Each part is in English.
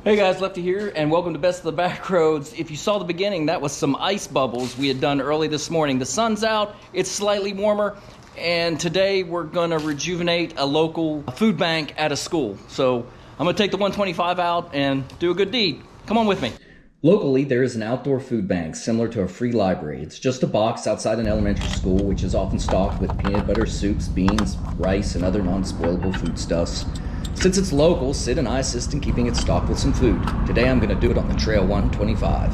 Hey guys, Lefty here, and welcome to Best of the Back Roads. If you saw the beginning, that was some ice bubbles we had done early this morning. The sun's out, it's slightly warmer, and today we're gonna rejuvenate a local food bank at a school. So I'm gonna take the 125 out and do a good deed. Come on with me. Locally, there is an outdoor food bank similar to a free library. It's just a box outside an elementary school, which is often stocked with peanut butter, soups, beans, rice, and other non-spoilable foodstuffs. Since it's local, Sid and I assist in keeping it stocked with some food. Today I'm going to do it on the Trail125.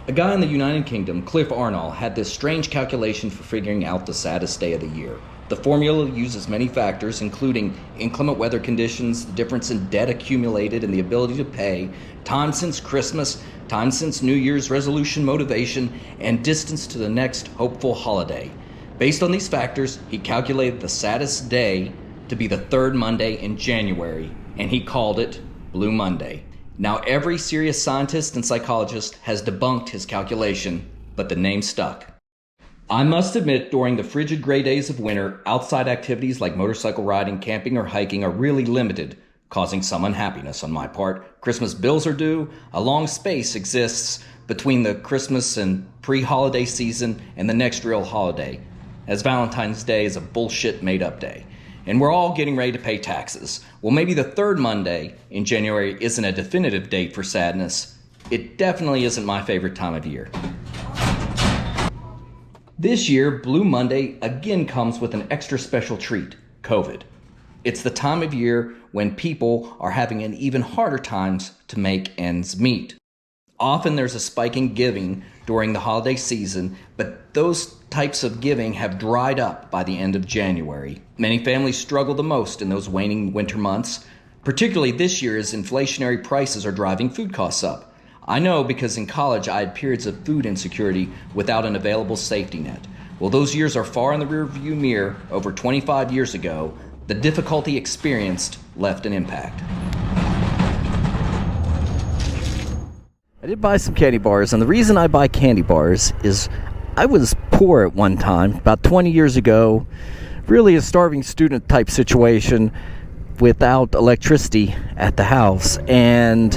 A guy in the United Kingdom, Cliff Arnall, had this strange calculation for figuring out the saddest day of the year. The formula uses many factors, including inclement weather conditions, the difference in debt accumulated and the ability to pay, time since Christmas, time since New Year's resolution motivation, and distance to the next hopeful holiday. Based on these factors, he calculated the saddest day to be the third Monday in January, and he called it Blue Monday. Now, every serious scientist and psychologist has debunked his calculation, but the name stuck. I must admit, during the frigid gray days of winter, outside activities like motorcycle riding, camping, or hiking are really limited, causing some unhappiness on my part. Christmas bills are due, a long space exists between the Christmas and pre-holiday season and the next real holiday, as Valentine's Day is a bullshit made-up day. And we're all getting ready to pay taxes. Well, maybe the third Monday in January isn't a definitive date for sadness. It definitely isn't my favorite time of year. This year, Blue Monday again comes with an extra special treat, COVID. It's the time of year when people are having an even harder times to make ends meet. Often there's a spike in giving during the holiday season, but those types of giving have dried up by the end of January. Many families struggle the most in those waning winter months, particularly this year as inflationary prices are driving food costs up. I know because in college I had periods of food insecurity without an available safety net. Well, those years are far in the rearview mirror. Over 25 years ago, the difficulty experienced left an impact. I did buy some candy bars, and the reason I buy candy bars is I was poor at one time, about 20 years ago, really a starving student type situation without electricity at the house. And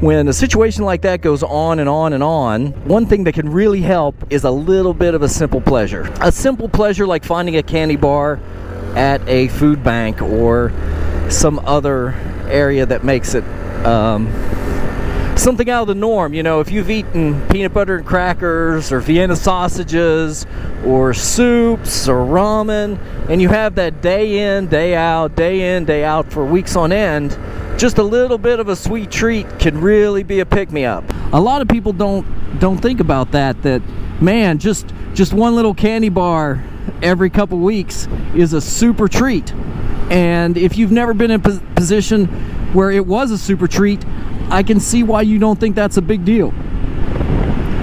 when a situation like that goes on and on and on, one thing that can really help is a little bit of a simple pleasure. A simple pleasure like finding a candy bar at a food bank or some other area that makes it something out of the norm. You know, if you've eaten peanut butter and crackers or Vienna sausages or soups or ramen, and you have that day in, day out for weeks on end, just a little bit of a sweet treat can really be a pick-me-up. A lot of people don't think about that man, just one little candy bar every couple weeks is a super treat. And if you've never been in a position where it was a super treat, I can see why you don't think that's a big deal.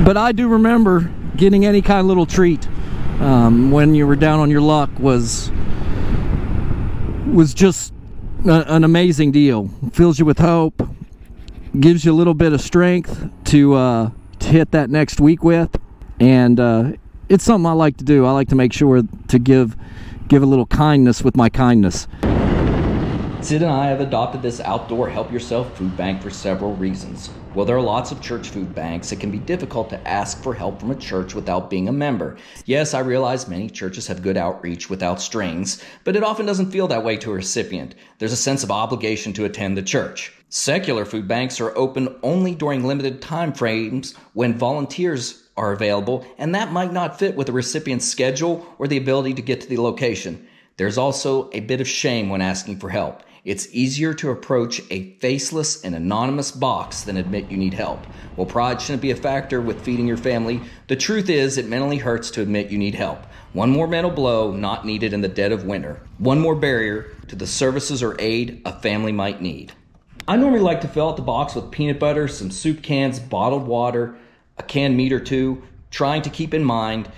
But I do remember getting any kind of little treat when you were down on your luck was just an amazing deal. Fills you with hope, gives you a little bit of strength to hit that next week with, and it's something I like to do. I like to make sure to give a little kindness with my kindness. Sid and I have adopted this outdoor help-yourself food bank for several reasons. Well, there are lots of church food banks. It can be difficult to ask for help from a church without being a member. Yes, I realize many churches have good outreach without strings, but it often doesn't feel that way to a recipient. There's a sense of obligation to attend the church. Secular food banks are open only during limited time frames when volunteers are available, and that might not fit with the recipient's schedule or the ability to get to the location. There's also a bit of shame when asking for help. It's easier to approach a faceless and anonymous box than admit you need help. While pride shouldn't be a factor with feeding your family, the truth is it mentally hurts to admit you need help. One more mental blow not needed in the dead of winter. One more barrier to the services or aid a family might need. I normally like to fill out the box with peanut butter, some soup cans, bottled water, a canned meat or two, trying to keep in mind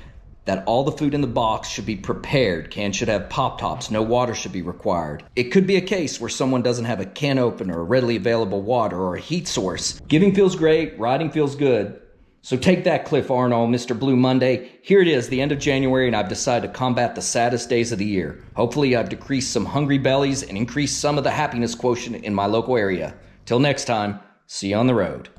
that all the food in the box should be prepared. Cans should have pop tops. No water should be required. It could be a case where someone doesn't have a can opener, or readily available water, or a heat source. Giving feels great, riding feels good. So take that, Cliff Arnold, Mr. Blue Monday. Here it is, the end of January, and I've decided to combat the saddest days of the year. Hopefully I've decreased some hungry bellies and increased some of the happiness quotient in my local area. Till next time, see you on the road.